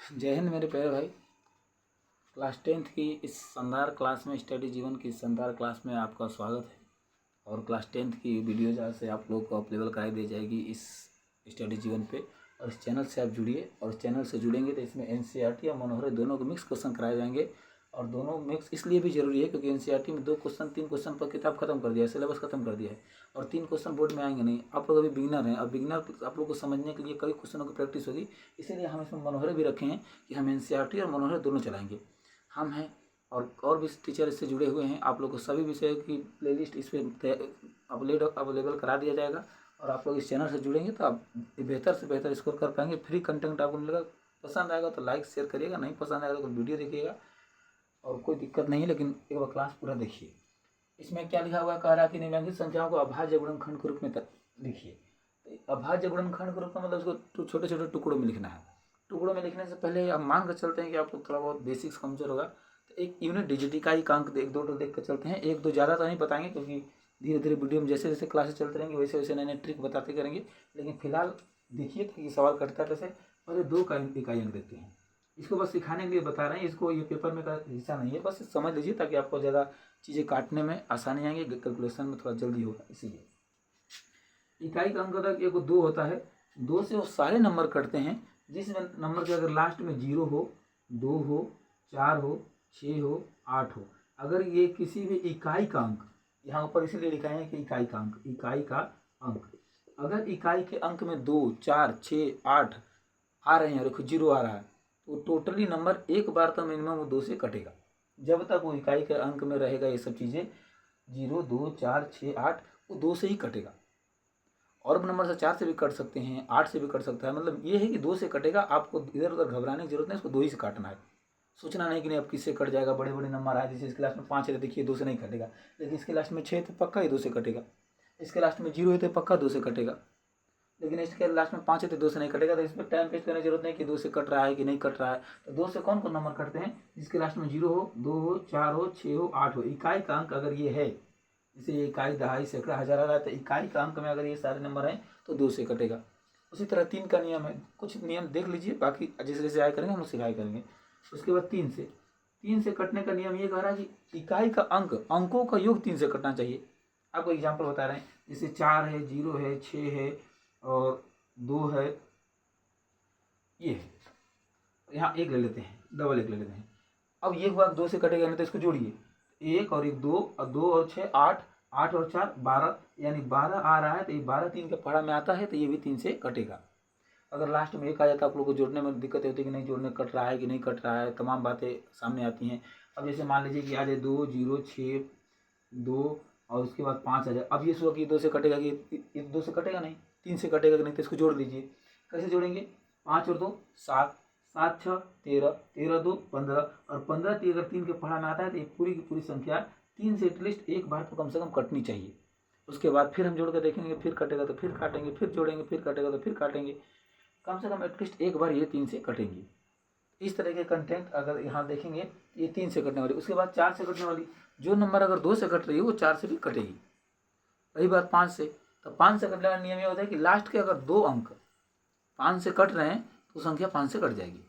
जय हिंद मेरे प्यारे भाई। क्लास 10th की इस शानदार क्लास में, स्टडी जीवन की शानदार क्लास में आपका स्वागत है। और क्लास 10th की वीडियोज आज से आप लोग को अवेलेबल कराई दी जाएगी इस स्टडी जीवन पे। और इस चैनल से आप जुड़िए, और इस चैनल से जुड़ेंगे तो इसमें एनसीईआरटी और मनोहर दोनों को मिक्स क्वेश्चन कराए जाएंगे। और दोनों मिक्स इसलिए भी जरूरी है क्योंकि एनसीईआरटी में 2 क्वेश्चन 3 क्वेश्चन पर किताब खत्म कर दिया है, सिलेबस खत्म कर दिया है। और 3 क्वेश्चन बोर्ड में आएंगे नहीं। आप लोग अभी बिगिनर हैं, अब बिगिनर आप लोग को समझने के लिए कई क्वेश्चनों की प्रैक्टिस होगी। इसीलिए हम इसमें मनोहर भी रखे हैं कि हम एनसीईआरटी और मनोहर दोनों चलाएंगे। हम हैं और भी टीचर इससे जुड़े हुए हैं। आप लोग को सभी विषय की प्लेलिस्ट इस पर अवेलेबल करा दिया जाएगा। और आप लोग इस चैनल से जुड़ेंगे तो आप बेहतर से बेहतर स्कोर कर पाएंगे। फ्री कंटेंट आपको मिलेगा। पसंद आएगा तो लाइक शेयर करिएगा, नहीं पसंद आएगा तो वीडियो देखिएगा और कोई दिक्कत नहीं है, लेकिन एक बार क्लास पूरा देखिए। इसमें क्या लिखा हुआ है, कह रहा है कि निम्नलिखित संख्याओं को अभाज्य गुणनखंड के रूप में लिखिए। तो अभाज्य गुणनखंड के रूप में मतलब उसको छोटे छोटे टुकड़ों में लिखना है। टुकड़ों में लिखने से पहले हम मान कर चलते हैं कि आपको थोड़ा बहुत बेसिक्स कमजोर होगा। तो एक यूनिट डिजिट इकाई का अंक एक दो देख कर चलते हैं। एक दो ज़्यादा तो नहीं बताएंगे क्योंकि धीरे धीरे वीडियो में जैसे जैसे क्लासेस चलते रहेंगे वैसे वैसे नए नए ट्रिक बताते करेंगे। लेकिन फिलहाल देखिए ताकि सवाल कटता है कैसे। पहले 2 का इकाई अंक देखते हैं। इसको बस सिखाने के लिए बता रहे हैं, इसको ये पेपर में का हिस्सा नहीं है, बस समझ लीजिए ताकि आपको ज़्यादा चीज़ें काटने में आसानी आएंगी, कैलकुलेशन में थोड़ा जल्दी होगा। इसीलिए इकाई का अंक तक एक 2 होता है। 2 से वो सारे नंबर कटते हैं जिसमें नंबर के अगर लास्ट में 0 हो, 2 हो, 4 हो, 6 हो, 8 हो। अगर ये किसी भी इकाई का अंक, यहाँ ऊपर इसीलिए लिखा है कि इकाई का अंक, इकाई का अंक, अगर इकाई के अंक में 2, 4, 6, 8 आ रहे हैं और 0 आ रहा है तो टोटली नंबर एक बार तो मिनिमम वो 2 से कटेगा। जब तक वो इकाई के अंक में रहेगा ये सब चीज़ें 0, 2, 4, 6, 8 वो 2 से ही कटेगा। और नंबर से 4 से भी कट सकते हैं, 8 से भी कट सकता है। मतलब ये है कि 2 से कटेगा। आपको इधर उधर घबराने की जरूरत नहीं, इसको 2 ही से काटना है। सोचना नहीं कि नहीं अब किससे कट जाएगा। बड़े बड़े नंबर आए जैसे इसके लास्ट में 5 है तो देखिए 2 से नहीं कटेगा, लेकिन इसके लास्ट में 6 तो पक्का ही 2 से कटेगा। इसके लास्ट में 0 है तो पक्का 2 से कटेगा, लेकिन इसके लास्ट में 5 है तो 2 से नहीं कटेगा। तो इस पर टाइम वेस्ट करने की जरूरत नहीं कि 2 से कट रहा है कि नहीं कट रहा है। तो 2 से कौन कौन नंबर कटते हैं, जिसके लास्ट में 0 हो, 2 हो, 4 हो, 6 हो, 8 हो। इकाई का अंक अगर ये है, जैसे इकाई, दहाई, सैकड़ा, हजार आ रहा है, तो इकाई का अंक में अगर ये सारे नंबर हैं तो 2 से कटेगा। उसी तरह 3 का नियम है। कुछ नियम देख लीजिए, बाकी जैसे जैसे आया करेंगे हम सिखाया करेंगे। उसके बाद 3 से कटने का नियम ये कह रहा है कि इकाई का अंक, अंकों का योग 3 से कटना चाहिए। आपको एग्जाम्पल बता रहे हैं, जैसे 4 है, 0 है, 6 है और 2 है, ये है। यहाँ 1 ले लेते हैं, डबल 1 ले लेते हैं। अब ये हुआ 2 से कटेगा नहीं तो इसको जोड़िए, 1 और 1 2 और 2 और 6 8, 8 और 4 12, यानी 12 आ रहा है तो ये 12 3 के पहाड़ा में आता है तो ये भी 3 से कटेगा। अगर लास्ट में 1 आ जाता है आप लोग को जोड़ने में दिक्कत होती है कि नहीं जोड़ने कट रहा है कि नहीं कट रहा है, तमाम बातें सामने आती हैं। अब जैसे मान लीजिए कि आ जाए 2 0 6 2 और उसके बाद 5 आ जाए। अब ये सोचा कि 2 से कटेगा कि ये 2 से कटेगा नहीं, 3 से कटेगा कि नहीं, तो इसको जोड़ लीजिए। कैसे जोड़ेंगे, 5 और 2 7, 7 6 13, 13 2 15 और 15 अगर 3 के पहाड़ा में आता है तो ये पूरी की पूरी संख्या 3 से एटलीस्ट एक बार तो कम से कम कटनी चाहिए। उसके बाद फिर हम जोड़ कर देखेंगे, फिर कटेगा तो फिर काटेंगे, फिर जोड़ेंगे, फिर कटेगा तो फिर काटेंगे। कम से कम एटलीस्ट एक बार ये 3 से कटेंगी। इस तरह के कंटेंट अगर यहाँ देखेंगे ये 3 से कटने वाली। उसके बाद 4 से कटने वाली, जो नंबर अगर 2 से कट रही है वो 4 से भी कटेगी। रही बात 5 से, तो 5 से कटने वाला नियम ये होता है कि लास्ट के अगर 2 अंक 5 से कट रहे हैं तो संख्या 5 से कट जाएगी।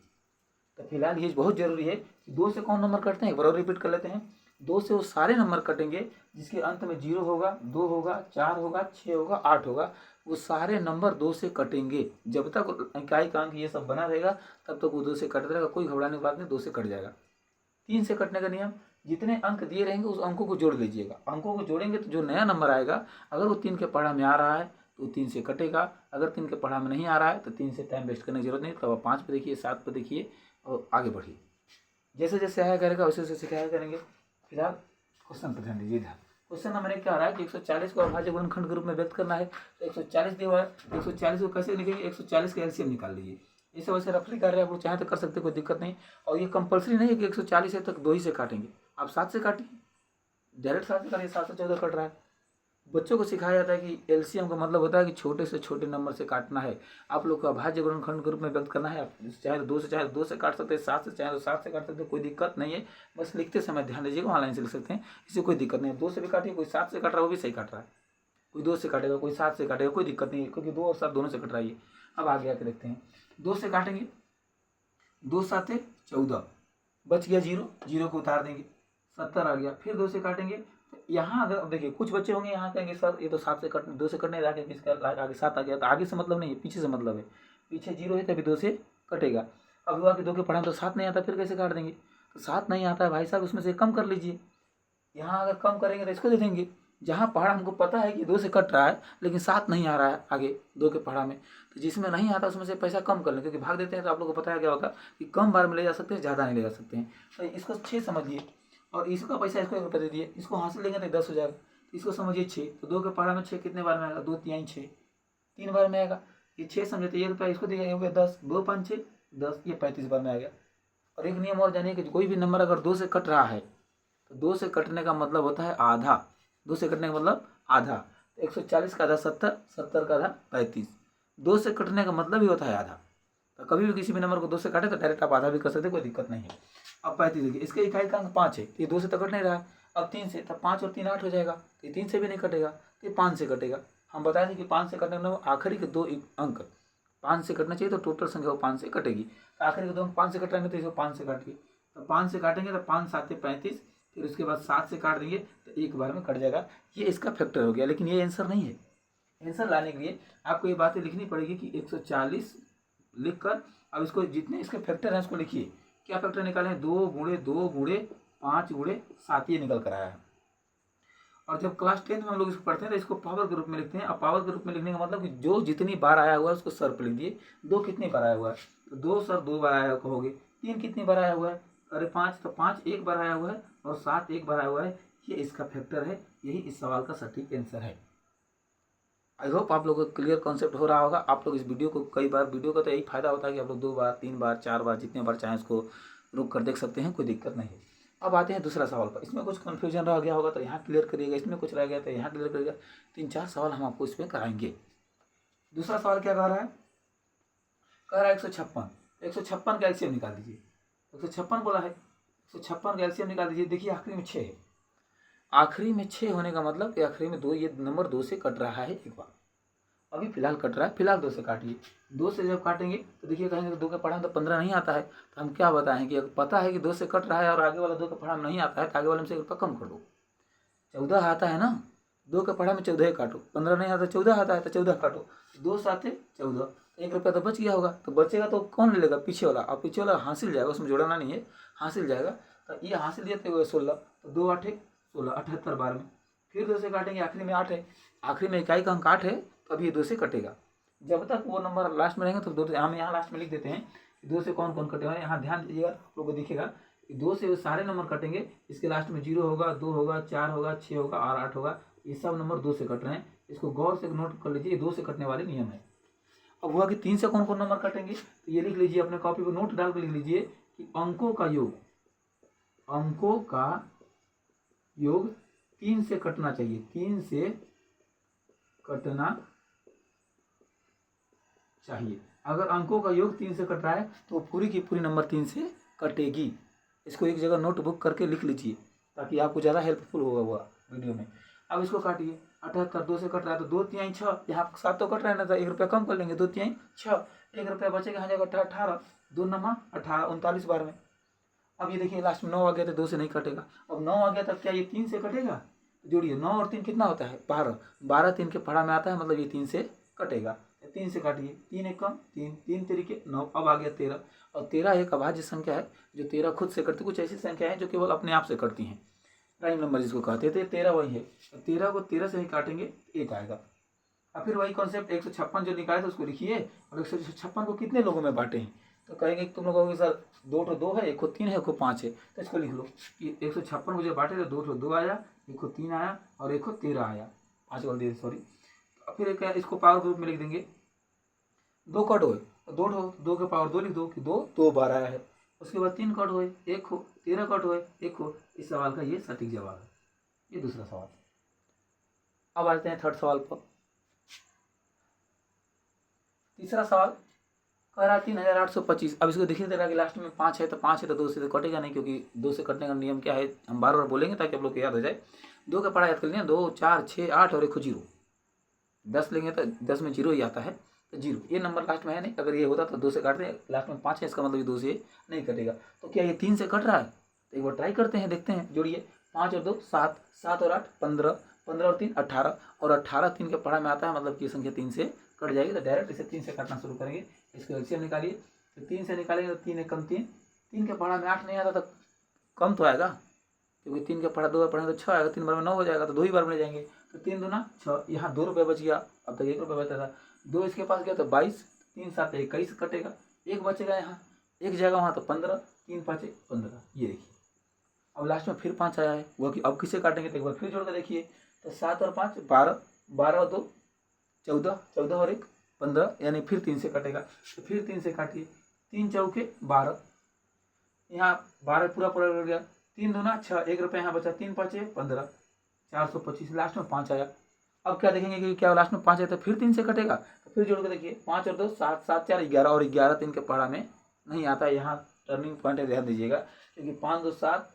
तो फिलहाल ये बहुत जरूरी है कि 2 से कौन नंबर कटते हैं, एक बार और रिपीट कर लेते हैं। 2 से वो सारे नंबर कटेंगे जिसके अंत में 0 होगा, 2 होगा, 4 होगा, 6 होगा, 8 होगा। वो सारे नंबर 2 से कटेंगे। जब तक इकाई का अंक ये सब बना रहेगा तब तक वो 2 से कटता रहेगा। कोई घबराने की बात नहीं, 2 से कट जाएगा। 3 से कटने का नियम, जितने अंक दिए रहेंगे उस अंकों को जोड़ लीजिएगा। अंकों को जोड़ेंगे तो जो नया नंबर आएगा अगर वो 3 के पहाड़ा में आ रहा है तो 3 से कटेगा। अगर 3 के पहाड़ा में नहीं आ रहा है तो 3 से टाइम वेस्ट करने की जरूरत नहीं। तब आप 5 पे देखिए, 7 पे देखिए और आगे बढ़िए। जैसे जैसे आया करेगा वैसे वैसे सिखाया करेंगे। फिलहाल क्वेश्चन पर ध्यान दीजिए। क्वेश्चन नंबर 1 क्या आ रहा है कि 140 को अभाज्य गुणनखंड के रूप में व्यक्त करना है। तो 140 दिया हुआ है, 140 को कैसे लिखेंगे, 140 का एलसीएम निकाल लीजिए। इसे वैसे रफली कर रहे हैं, आप लोग चाहें तो कर सकते, कोई दिक्कत नहीं। और ये कंपलसरी नहीं है कि 140 है तक 2 ही से काटेंगे, आप 7 से काटिए, डायरेक्ट 7 से काटिए। 7 से 14 कट रहा है। बच्चों को सिखाया जाता है कि एलसीएम का मतलब होता है कि छोटे से छोटे नंबर से काटना है। आप लोग को अभाज्य गुणनखंड के रूप में व्यक्त करना है। आप चाहे तो 2 से काट सकते हैं, 7 से चाहे तो 7 से काट सकते हैं, कोई दिक्कत नहीं है। बस लिखते समय ध्यान दीजिएगा, ऑनलाइन से लिख सकते हैं, इससे कोई दिक्कत नहीं है। 2 से भी काटिए, कोई 7 से काट रहा है वो भी सही काट रहा है। कोई 2 से काटेगा, कोई 7 से काटेगा, कोई दिक्कत नहीं है क्योंकि 2 और 7 दोनों से कट रही है। अब आगे आके देखते हैं, 2 से काटेंगे। 2 7 14, बच गया 0, 0 को उतार देंगे, 70 आ गया। फिर 2 से काटेंगे तो यहाँ अगर अब देखिए कुछ बच्चे होंगे यहाँ कहेंगे सर ये तो 7 से कट 2 से कटने लगा, इसका आगे 7 आ गया। तो आगे से मतलब नहीं है, पीछे से मतलब है, पीछे 0 है तभी 2 से कटेगा। अब हुआ कि 2 के पढ़ा तो 7 नहीं आता, फिर कैसे काट देंगे? तो 7 नहीं आता है भाई साहब, उसमें से कम कर लीजिए। यहाँ अगर कम करेंगे तो इसको दे देंगे। जहाँ पहाड़ हमको पता है कि 2 से कट रहा है लेकिन 7 नहीं आ रहा है आगे 2 के पहाड़ा में, तो जिसमें नहीं आता उसमें से पैसा कम कर लें, क्योंकि भाग देते हैं तो आप लोगों को पता है क्या होगा कि कम बार में ले जा सकते हैं, ज़्यादा नहीं ले जा सकते हैं। तो इसको 6 समझिए और इसका पैसा इसको 1 रुपये दे दिए, इसको हासिल लेंगे तो 10 हो जाएगा। तो इसको समझिए 6, तो 2 के पहाड़ा में 6 कितने बार में आएगा? 2 तिहाई 6, 3 बार में आएगा। ये 6 समझे तो 1 रुपया इसको दिया, हो गया 10, 2 5 6 10, ये 35 बार में आ गया। और एक नियम और जानिए कि कोई भी नंबर अगर 2 से कट रहा है तो 2 से कटने का मतलब होता है आधा। 2 से कटने का मतलब आधा। तो 140 का आधा 70, 70 का आधा 35। 2 से कटने का मतलब ही होता है आधा। तो कभी भी किसी भी नंबर को 2 से काटे तो डायरेक्ट आप आधा भी कर सकते, कोई दिक्कत नहीं है। अब 35 देखिए, इसके इकाई का अंक 5 है, तो ये 2 से तो कट नहीं रहा है। अब 3 से, तो 5 और 3 8 हो जाएगा, तो ये 3 से भी नहीं कटेगा, तो ये 5 से कटेगा। हम बताए थे कि 5 से कटने का आखिरी के 2 अंक 5 से कटना चाहिए, तो टोटल संख्या वो 5 से कटेगी। तो आखिरी के 2 अंक 5 से कटेंगे तो इसको 5 से काटिए, तो 5 से काटेंगे तो 5 7 35, फिर उसके बाद 7 से काट देंगे तो एक बार में कट जाएगा। ये इसका फैक्टर हो गया, लेकिन ये आंसर नहीं है। आंसर लाने के लिए आपको ये बातें लिखनी पड़ेगी कि 140 लिखकर अब इसको जितने इसके फैक्टर हैं उसको लिखिए। क्या फैक्टर निकाले हैं? 2 गुणे 2 गुणे 5 गुणे 7, ये निकल कर आया है। और जब क्लास 10 में हम लोग इसको पढ़ते हैं तो इसको पावर के रूप में लिखते हैं। अब पावर के रूप में लिखने का मतलब कि जो जितनी बार आया हुआ है उसको सर पर लिख दिए। 2 कितनी बार आया हुआ है? तो 2 सर 2 बार आया कहोगे। 3 कितनी बार आया हुआ है? अरे 5, तो 5 एक बार आया हुआ है और 7 एक बार आया हुआ है। ये इसका फैक्टर है, यही इस सवाल का सटीक आंसर है। आई होप आप लोगों को क्लियर कॉन्सेप्ट हो रहा होगा। आप लोग इस वीडियो को कई बार, वीडियो का तो यही फायदा होता है कि आप लोग 2 बार 3 बार 4 बार जितने बार चाहें इसको रुक कर देख सकते हैं, कोई दिक्कत नहीं है। अब आते हैं दूसरा सवाल पर। इसमें कुछ कन्फ्यूजन रह गया होगा तो यहाँ क्लियर करिएगा, इसमें कुछ रह गया तो यहाँ क्लियर करिएगा। 3-4 सवाल हम आपको इसमें कराएंगे। दूसरा सवाल क्या कह रहा है? कह रहा है 156। 156 का एलसीएम निकाल दीजिए। 156 बोला है, 156 का एलसीएम निकाल दीजिए। देखिए आखिरी में 6 है, आखिरी में 6 होने का मतलब कि आखिरी में 2, ये नंबर 2 से कट रहा है एक बार, अभी फिलहाल कट रहा है, फिलहाल 2 से काटिए। 2 से जब काटेंगे तो देखिए कहेंगे कि 2 के पढ़ा तो 15 नहीं आता है, तो हम क्या बताएं कि अगर पता है कि 2 से कट रहा है और आगे वाला 2 के पढ़ा में नहीं आता है तो आगे वाले में से 1 रुपया कम कर दो। 14 आता है ना, 2 के पढ़ा में 14 काटो, 15 नहीं आता 14 आता है तो 14 काटो, 2 7 14, 1 रुपया तो बच गया होगा। तो बचेगा तो कौन ले लेगा? पीछे वाला। अब पीछे वाला हासिल जाएगा, उसमें जोड़ना नहीं है, हासिल जाएगा। तो ये हासिल दिया तो 16, तो 2 8 16, 78 बार में। फिर 2 से काटेंगे, आखिरी में 8 है, आखिरी में इकाई का अंक 8 है, तो अभी ये 2 से कटेगा। जब तक वो नंबर लास्ट में रहेंगे तो 2, हम यहाँ लास्ट में लिख देते हैं 2 से कौन कौन कटेगा। यहाँ ध्यान दीजिएगा, आप लोगों को दिखेगा 2 से वो सारे नंबर कटेंगे, इसके लास्ट में 0 होगा, 2 होगा, 4 होगा, 6 होगा और 8 होगा। ये सब नंबर 2 से कट रहे हैं, इसको गौर से नोट कर लीजिए, 2 से कटने वाले नियम है। अब हुआ कि 3 से कौन कौन नंबर कटेंगे, तो ये लिख लीजिए, अपने कॉपी पर नोट डाल कर लिख लीजिए कि अंकों का योग, अंकों का योग 3 से कटना चाहिए, 3 से कटना चाहिए। अगर अंकों का योग 3 से कट रहा है तो पूरी की पूरी नंबर 3 से कटेगी। इसको एक जगह नोटबुक करके लिख लीजिए ताकि आपको ज़्यादा हेल्पफुल होगा वीडियो में। अब इसको काटिए, 78 2 से कट रहा है तो 2 तिहाई 6, यहाँ 7 तो कट रहा है ना, तो 1 रुपया कम कर लेंगे, 2 तिहाई 6, 1 रुपया बचेगा, यहाँ जाएगा 18, 2 9 18, 39 बार में। अब ये देखिए लास्ट में 9 आ गया तो 2 से नहीं कटेगा। अब 9 आ गया तब क्या ये 3 से कटेगा? जोड़िए, 9 और 3 कितना होता है? 12, 12 3 के पढ़ा में आता है, मतलब ये 3 से कटेगा। 3 से काटिए, 3 एक कम 3, 3 तरीके 9, अब आ गया 13। और 13 एक अभाज्य संख्या है जो 13 खुद से कटती। कुछ ऐसी संख्या है जो केवल अपने आप से कटती हैं, प्राइम नंबर जिसको कहते थे। 13 वही है, 13 को 13 से ही काटेंगे, 1 आएगा। अब फिर वही कॉन्सेप्ट 156 जो निकाले थे उसको लिखिए, और 156 को कितने लोगों में बांटे हैं? तो कहेंगे तुम लोग कहोगे सर 2 तो 2 है, 1 को 3 है, 1 को 5 है, तो इसको लिख लो कि 156 को जब बांटे तो 2 तो 2 आया, 1 को 3 आया और 1 को 13 आया, 5 वाल दिए सॉरी। फिर इसको पावर के रूप में लिख देंगे। 2 कट हुए, 2 के पावर 2 लिख दो कि 2 बार आया है। उसके बाद 3 कट हुए, 1 हो, 13 कट हुए, 1 हो। इस सवाल का ये सटीक जवाब है। ये दूसरा सवाल। अब आते हैं थर्ड सवाल पर। तीसरा सवाल कह रहा है 3825। अब इसको देखिए जरा कि लास्ट में 5 है तो 5 है तो 2 से तो कटेगा नहीं, क्योंकि 2 से कटने का नियम क्या है हम बार बार बोलेंगे ताकि आप लोग को याद हो जाए। 2 का पढ़ा याद कर लिया, 2 4 6 8 और 1 0। 10 लेंगे तो 10 में 0 ही आता है, तो 0, ये नंबर लास्ट में है नहीं। अगर ये होता तो 2 से काटते हैं, लास्ट में 5 है, इसका मतलब ये 2 से नहीं कटेगा। तो क्या ये 3 से कट रहा है? तो एक बार ट्राई करते हैं, देखते हैं। जोड़िए, 5 और 2 7, 7 और 8 15, 15 और 3 18, और 18 3 के पढ़ा में आता है, मतलब कि संख्या 3 से कट जाएगी। तो डायरेक्ट इसे 3 से काटना शुरू करेंगे। इसको एलसीएम निकालिए, तो 3 से निकालेंगे तो 3 एकम 3, 3 के पढ़ा में 8 नहीं आता तो कम तो आएगा, क्योंकि 3 के पढ़ा 2 बार पढ़ेंगे तो 6 आएगा, 3 बार में 9 हो जाएगा, तो 2 ही बार में ले जाएंगे। तो 3 दूना 6, यहाँ 2 रुपये बच गया। अब तक 1 रुपये बचता था, 2 इसके पास गया तो 22, 3 7 21 कटेगा, 1 बचेगा यहाँ, 1 जाएगा वहाँ तो 15, 3 5 15, ये देखिए। अब लास्ट में फिर 5 आया है, वो कि अब किसे काटेंगे? तो एक बार फिर जोड़ कर देखिए, तो 7 और 5 12, 12 और 2 14, 14 और 1 15, यानी फिर 3 से कटेगा। तो फिर 3 से काटिए, 3 चौके 12, यहाँ 12 पूरा पूरा कट गया, 3 दूना 6, 1 रुपये यहाँ बचा, 3 5 15, 425, लास्ट में 5 आया। अब क्या देखेंगे कि क्या लास्ट में 5 आया तो फिर 3 से कटेगा। तो फिर जोड़ के देखिए, 5 और 2 7, 7 4 11, और 11 3 के पढ़ा में नहीं आता है। यहाँ टर्निंग पॉइंट है, ध्यान दीजिएगा, क्योंकि 5 2 7,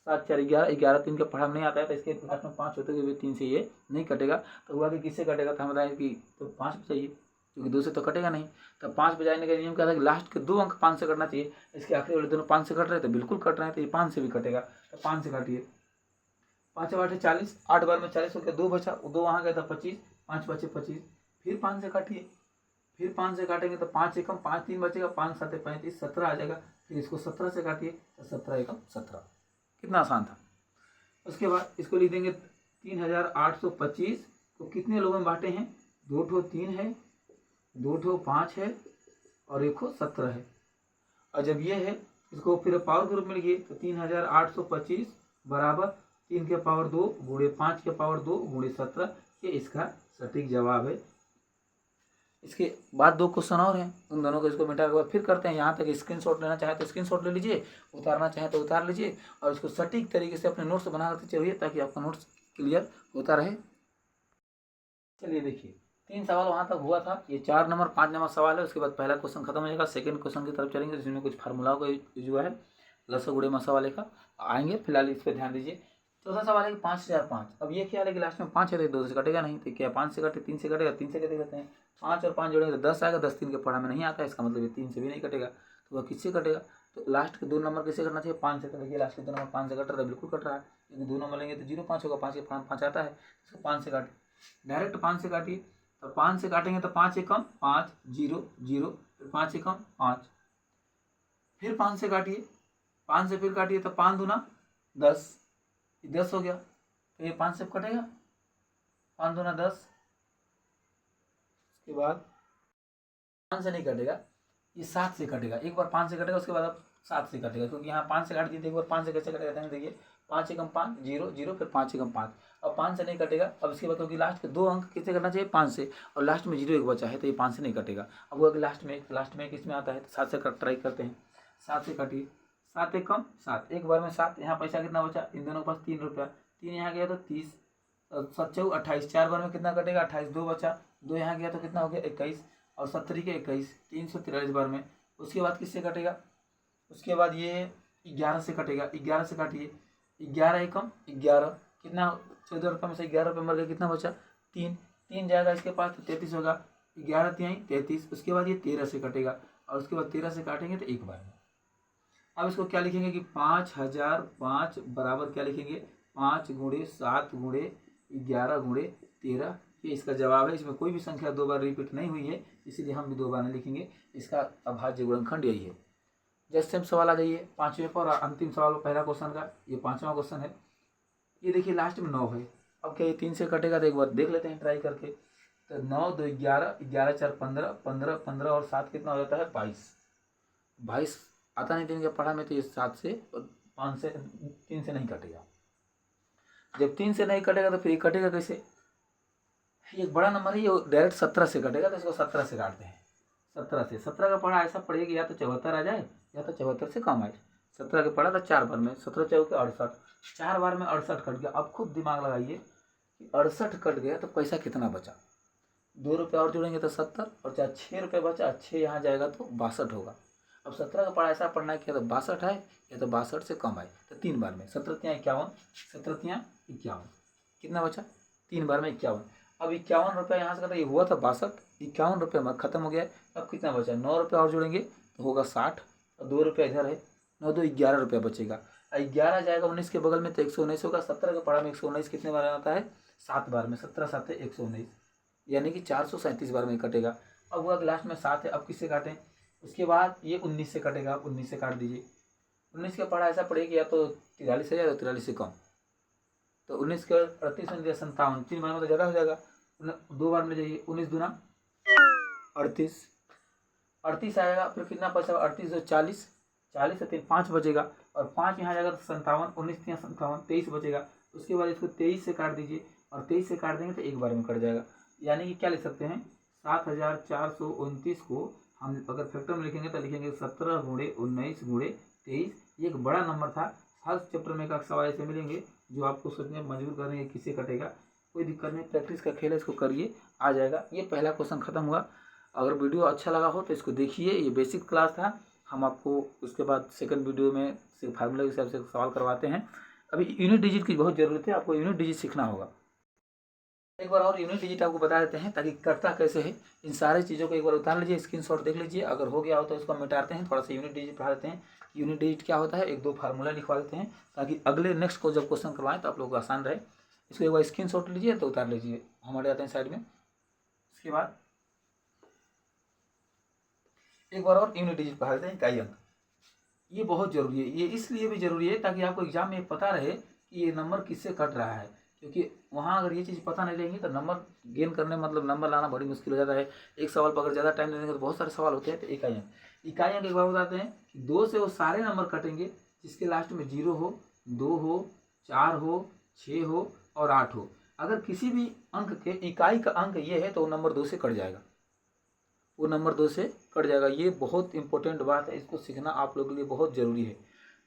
7 4 11, 11 3 के पढ़ा में नहीं आता है, तो इसके लास्ट में 5 होते हुए 3 से ये नहीं कटेगा। तो हुआ कि किससे कटेगा? तो हम बताएं कि तो 5 बचाइए, क्योंकि 2 से तो कटेगा नहीं। तो 5 बजाने का नियम क्या था कि लास्ट के 2 अंक 5 से कटना चाहिए। इसके आखिरी वाले दोनों 5 से कट रहे हैं, तो बिल्कुल कट रहे हैं, तो ये 5 से भी कटेगा। तो 5 से काटिए, 5 8 40, 8 बार में 40 हो गया, 2 बचा, 2 वहाँ गया था 25, 5 5 25, फिर 5 से काटिए, फिर 5 से काटेंगे तो 5 एकम 5 3 बचेगा, 5 7 35, 17 आ जाएगा। फिर इसको 17 से काटिए, तो 17 एकम 17। कितना आसान था। उसके बाद इसको लिख देंगे 3825 को कितने लोगों में बांटे हैं? 2 ठो 3 है, 2 ठो 5 है, और 1 ठो 17 है। और जब ये है, इसको फिर पावर के रूप में लिखिए, तो 3825 बराबर 3 के पावर 2 गुणे 5 के पावर 2 गुणे 17, ये इसका सटीक जवाब है। इसके बाद 2 क्वेश्चन और हैं, उन दोनों को इसको मिटा के बाद फिर करते हैं। यहाँ तक स्क्रीनशॉट लेना चाहे तो स्क्रीनशॉट ले लीजिए, उतारना चाहे तो उतार लीजिए, और इसको सटीक तरीके से अपने नोट्स बना करके चलिए, ताकि आपका नोट्स क्लियर होता रहे। चलिए देखिए, 3 सवाल वहाँ तक हुआ था, ये 4 नंबर 5 नंबर सवाल है। उसके बाद पहला क्वेश्चन खत्म हो जाएगा, सेकंड क्वेश्चन की तरफ चलेंगे, जिसमें कुछ फार्मूला का यूज हुआ है, लसा गुड़े मसा वाले का आएंगे। फिलहाल इस पर ध्यान दीजिए। चौथा सवाल है कि 5005। अब ये क्या है कि लास्ट में 5 है तो 2 से कटेगा नहीं, तो क्या 5 से कटे 3 से कटेगा, 3 से कटे करते हैं, 5 और 5 जोड़ेंगे तो 10 आएगा, 10 3 के पढ़ा में नहीं आता है, इसका मतलब ये 3 से भी नहीं कटेगा। तो वह किससे कटेगा? तो लास्ट के 2 नंबर किससे करना चाहिए? 5 से। तो देखिए लास्ट के 2 नंबर 5 से कट रहा है, बिल्कुल कट रहा है, क्योंकि 2 नंबर लेंगे तो 0 5 होगा, 5 के 5 आता है, इसको 5 से काटिए, डायरेक्ट 5 से काटिए। तो 5 से काटेंगे तो 5 एकम 5 0 0, फिर 5 एकम 5, फिर 5 से काटिए, 5 से फिर काटिए, तो 5 दूना 10, 10 हो गया, तो ये 5 से कटेगा, 5 दूना 10। उसके बाद 5 से नहीं कटेगा, ये 7 से कटेगा। एक बार 5 से कटेगा, उसके बाद अब 7 से कटेगा, क्योंकि यहाँ 5 से काट दिए, एक बार 5 से कैसे कटेगा देखिए, 5 एकम 5 0 0, फिर 5 एकम 5, अब 5 से नहीं कटेगा। अब इसके बाद क्योंकि लास्ट के 2 अंक किससे करना चाहिए? 5 से, और लास्ट में 0 एक बचा है, तो ये 5 से नहीं कटेगा। अब वो लास्ट में किस में आता है? तो 7 से ट्राई करते हैं, 7 से काटिए, 7 एकम 7, एक बार में 7, यहाँ पैसा कितना बचा? इन दोनों के पास 3 रुपया, 3 यहाँ गया तो 30, 7 चौ 28, 4 बार में कितना कटेगा? 28, 2 बचा, 2 यहाँ गया तो कितना हो गया? 21, और 70 के 21, 343 बार में। उसके बाद किससे कटेगा? उसके बाद ये 11 से कटेगा, 11 से काटिए, 11 एकम 11, कितना? 14 रुपये में से 11 रुपये मर गया, कितना बचा? 3, 3 जाएगा इसके पास तो 33 होगा, 11 3 33। उसके बाद ये 13 से कटेगा, और उसके बाद 13 से काटेंगे तो एक बार में। अब इसको क्या लिखेंगे कि 5005 बराबर क्या लिखेंगे? 5 गुणे 7 गुणे 11 गुणे 13, ये इसका जवाब है। इसमें कोई भी संख्या 2 बार रिपीट नहीं हुई है, इसीलिए हम भी 2 बार नहीं लिखेंगे। इसका अभाज्य गुणनखंड यही है। जैसे हम सवाल आ जाइए 5वें पर, अंतिम सवाल पहला क्वेश्चन का, ये 5वां क्वेश्चन है। ये देखिए लास्ट में 9 है। अब क्या ये 3 से कटेगा? तो एक बार देख लेते हैं ट्राई करके। तो 9 2 11, 11 4 15, 15 15 और 7 कितना हो जाता है? 22, 22 आता नहीं 3 के पढ़ा में, तो ये 7 से और 5 से 3 से नहीं कटेगा। जब 3 से नहीं कटेगा तो फिर ये कटेगा कैसे? ये एक बड़ा नंबर है, ये डायरेक्ट 17 से कटेगा, तो इसको 17 से काटते हैं। 17 से, 17 का पढ़ा ऐसा पड़ेगा कि या तो 74 आ जाए, या तो 74 से कम आए। 17 के पढ़ा था 4 बार में, 17 चौके 68, 4 बार में 68 कट गया। अब खुद दिमाग लगाइए कि 68 कट गया तो पैसा कितना बचा? 2 रुपये और जोड़ेंगे तो 70, और चाहे 6 रुपये बचा, 6 यहाँ जाएगा तो 62 होगा। अब 17 का पढ़ा ऐसा पढ़ना है कि या तो 62 आए या तो 62 से कम आए, तो 3 बार में 17 तियाँ 51, 17 तियाँ 51, कितना बचा? 3 बार में 51। अब 51 रुपये यहाँ से कटा, ये हुआ था 62, 51 रुपये हमारा खत्म हो गया है। अब कितना बचा, 9 रुपये और जोड़ेंगे तो होगा 60, और 2 रुपये इधर है, 9 2 11 रुपये बचेगा। 11 जाएगा 19 के बगल में तो 119 होगा। 17 के पढ़ा में 119 कितने बार आता है, 7 बार में, 17 7 119, यानी कि 437 बार में कटेगा। अब हुआ लास्ट में 7 है, अब किससे काटें, उसके बाद ये 19 से कटेगा, 19 से काट दीजिए। 19 का पढ़ा ऐसा पड़ेगा या तो 43 है या तो 43 से कम, तो 19 के 38 में 57, 3 बार में तो ज़्यादा हो जाएगा, 2 बार में जाइए, 19 दूना 38, 38 आएगा। फिर कितना बचा, 38 और 40, 40 से 3 5 बचेगा, और 5 यहाँ जाएगा तो 57, 19 3 57, 23 बचेगा। उसके बाद इसको 23 से काट दीजिए, और 23 से काट देंगे तो एक बार में कट जाएगा। यानी कि क्या लिख सकते हैं, 7429 को हम अगर फैक्टर में लिखेंगे तो लिखेंगे 17 × 19 × 23। ये एक बड़ा नंबर था। हर चैप्टर में एक सवाल ऐसे मिलेंगे जो आपको सोचने में मजबूर करेंगे किससे कटेगा। कोई दिक्कत नहीं, प्रैक्टिस का खेल है, इसको करिए, आ जाएगा। ये पहला क्वेश्चन खत्म हुआ। अगर वीडियो अच्छा लगा हो तो इसको देखिए, ये बेसिक क्लास था। हम आपको उसके बाद सेकंड वीडियो में फार्मूला के हिसाब से सवाल करवाते हैं। अभी यूनिट डिजिट की बहुत ज़रूरत है, आपको यूनिट डिजिट सीखना होगा। एक बार और यूनिट डिजिट आपको बता देते हैं ताकि कटता कैसे है। इन सारी चीज़ों को एक बार उतार लीजिए, स्क्रीनशॉट देख लीजिए। अगर हो गया हो तो इसको मिटाते हैं, थोड़ा सा यूनिट डिजिट पढ़ा देते हैं। यूनिट डिजिट क्या होता है, 1 2 फार्मूला लिखवा देते हैं ताकि अगले नेक्स्ट को जब क्वेश्चन करवाएं तो आप लोगों को आसान रहे। इसको एक बार स्क्रीनशॉट लीजिए तो उतार लीजिए, हमारे आते हैं साइड में। इसके बाद एक बार और यूनिट डिजिट पढ़ा देते हैं, इकाई अंक। ये बहुत जरूरी है, ये इसलिए भी जरूरी है ताकि आपको एग्जाम में पता रहे कि ये नंबर किससे कट रहा है, क्योंकि वहाँ अगर ये चीज़ पता नहीं रहेंगी तो नंबर गेन करने मतलब नंबर लाना बड़ी मुश्किल हो जाता है। एक सवाल पर अगर ज़्यादा टाइम देंगे तो बहुत सारे सवाल होते हैं। तो इकाई अंक एक बार बताते हैं कि 2 से वो सारे नंबर कटेंगे जिसके लास्ट में 0 हो, 2 हो, 4 हो, 6 हो और 8 हो। अगर किसी भी अंक के इकाई का अंक ये है तो वो नंबर 2 से कट जाएगा, वो नंबर 2 से कट जाएगा। ये बहुत इंपॉर्टेंट बात है, इसको सीखना आप लोगों के लिए बहुत ज़रूरी है।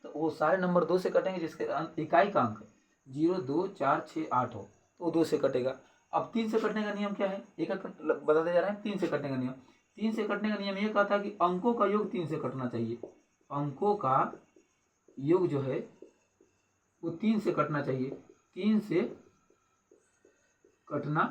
तो वो सारे नंबर 2 से कटेंगे जिसके इकाई का अंक 0 2 4 6 8 हो तो 2 से कटेगा। अब 3 से कटने का नियम क्या है, एक बताते जा रहे हैं। 3 से कटने का नियम, 3 से कटने का नियम ये कहता है कि अंकों का योग 3 से कटना चाहिए। अंकों का योग जो है वो 3 से कटना चाहिए, 3 से कटना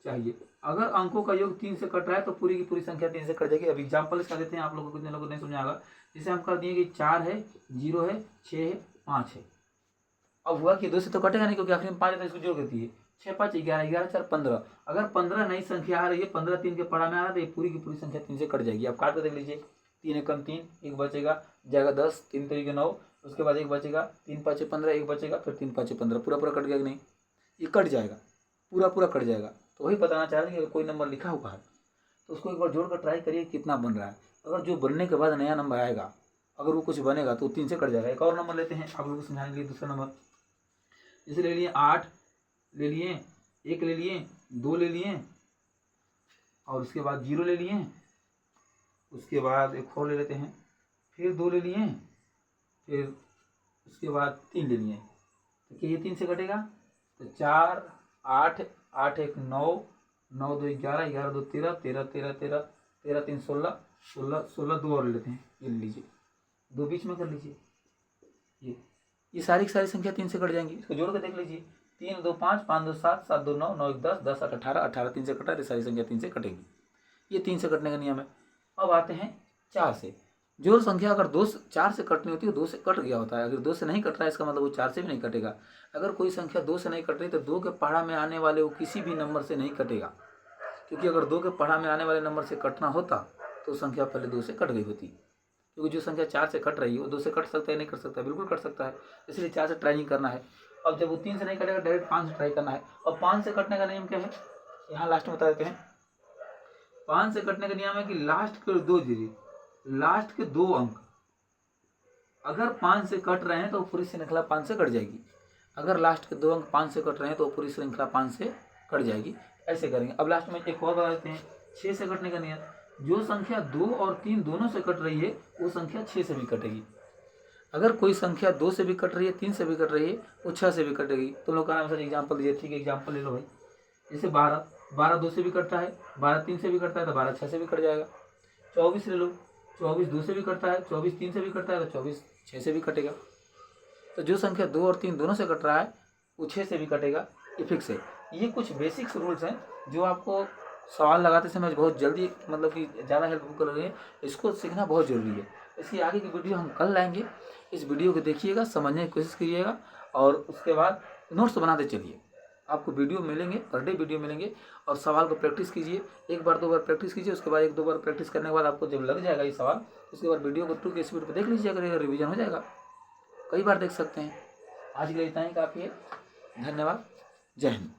चाहिए। अगर अंकों का योग 3 से कट रहा है तो पूरी की पूरी संख्या 3 से कट जाएगी। अब एग्जाम्पल इसका देते हैं, आप लोगों को कितने लोगों को नहीं समझाएगा। जैसे हम कर दिए कि 4 है, 0 है, 6 है, 5 है। अब हुआ कि 2 से तो कटेगा नहीं क्योंकि आखिर में 5 है तो इसको जोड़ देती है। 6 5 11, 11 4 15। अगर 15 नई संख्या आ रही है, 15 3 के पढ़ा में आ रहा है तो ये पूरी की पूरी संख्या 3 से कट जाएगी। आप काट कर देख लीजिए, 3 एकम 3, एक बचेगा, जाएगा 10, 3 3 9, उसके बाद एक बचेगा, 3 5 15, एक बचेगा, फिर 3 5 15, पूरा पूरा कट गया कि नहीं, ये कट जाएगा, पूरा पूरा कट जाएगा। तो वही बताना चाह रहे हैं कि अगर कोई नंबर लिखा हुआ है तो उसको एक बार जोड़कर ट्राई करिए कितना बन रहा है। अगर जो बनने के बाद नया नंबर आएगा, अगर वो कुछ बनेगा तो 3 से कट जाएगा। एक और नंबर लेते हैं आप लोगों को समझाने के लिए, दूसरा नंबर जैसे ले लिए 8 ले लिए, 1 ले लिए, 2 ले लिए, और उसके बाद 0 ले लिए, उसके बाद एक और ले लेते हैं, फिर 2 ले लिए, फिर उसके बाद 3 ले लिए। तो क्या ये 3 से कटेगा, तो 4 8 8 1 9 9 2 11 11 2 13 13 13 13 13 3 16 16 16 2 और ले लेते हैं, ये ले लीजिए, 2 बीच में कर लीजिए। ये सारी की सारी संख्या 3 से कट जाएंगी। इसको जोड़ के देख लीजिए, 3 2 5 5 2 7 7 2 9 9 1 10 10 8 18 18 3 से कटा, ये सारी संख्या 3 से कटेंगी। ये 3 से कटने का नियम है। अब आते हैं 4 से। जो संख्या अगर 2 से 4 से कटनी होती है 2 से कट गया होता है। अगर 2 से नहीं कट रहा है इसका मतलब वो 4 से भी नहीं कटेगा। अगर कोई संख्या 2 से नहीं कट रही तो 2 के पहाड़ा में आने वाले वो किसी भी नंबर से नहीं कटेगा, क्योंकि अगर 2 के पहाड़ा में आने वाले नंबर से कटना होता तो संख्या पहले 2 से कट गई होती। क्योंकि जो संख्या 4 से कट रही है वो 2 से कट सकता है, नहीं कट सकता, बिल्कुल कट सकता है, इसलिए 4 से ट्राई नहीं करना है। अब जब वो 3 से नहीं कटेगा डायरेक्ट 5 से ट्राई करना है। और 5 से कटने का नियम क्या है, यहाँ लास्ट में बता देते हैं। 5 से कटने का नियम है कि लास्ट के 2 डिजिट, लास्ट के 2 अंक अगर 5 से कट रहे हैं तो पूरी श्रृंखला 5 से कट जाएगी। अगर लास्ट के 2 अंक 5 से कट रहे हैं तो पूरी श्रृंखला 5 से कट जाएगी। ऐसे करेंगे। अब लास्ट में एक और बता देते हैं, 6 से कटने का नियम, जो संख्या 2 और 3 दोनों से कट रही है वो संख्या 6 से भी कटेगी। अगर कोई संख्या 2 से भी कट रही है, 3 से भी कट रही है, वो 6 से भी कटेगी। तो लोग का नाम सर एग्जाम्पल दीजिए, ठीक है एग्जाम्पल ले लो भाई। जैसे 12 2 से भी कटता है, 12 3 से भी कटता है तो 12 6 से भी कट जाएगा। 24 ले लो, 24 2 से भी कटता है, 24 3 से भी कटता है तो 24 6 से भी कटेगा। तो जो संख्या 2 और 3 दोनों से कट रहा है वो 6 से भी कटेगा, ये फिक्स है। ये कुछ बेसिक्स रूल्स हैं जो आपको सवाल लगाते समय बहुत जल्दी मतलब कि ज़्यादा हेल्पफुल कर रही है। इसको सीखना बहुत ज़रूरी है। इसकी आगे की वीडियो हम कल लाएंगे। इस वीडियो को देखिएगा, समझने की कोशिश कीजिएगा और उसके बाद नोट्स बनाते चलिए। आपको वीडियो मिलेंगे, पर डे वीडियो मिलेंगे और सवाल को प्रैक्टिस कीजिए। एक बार दो बार प्रैक्टिस कीजिए, उसके बाद एक दो बार प्रैक्टिस करने के बाद आपको जब लग जाएगा ये सवाल, उसके बाद वीडियो को 2 की स्पीड पर देख लीजिए, अगर रिवीजन हो जाएगा। कई बार देख सकते हैं। आज के लिए इतना ही काफ़ी है। धन्यवाद। जय हिंद।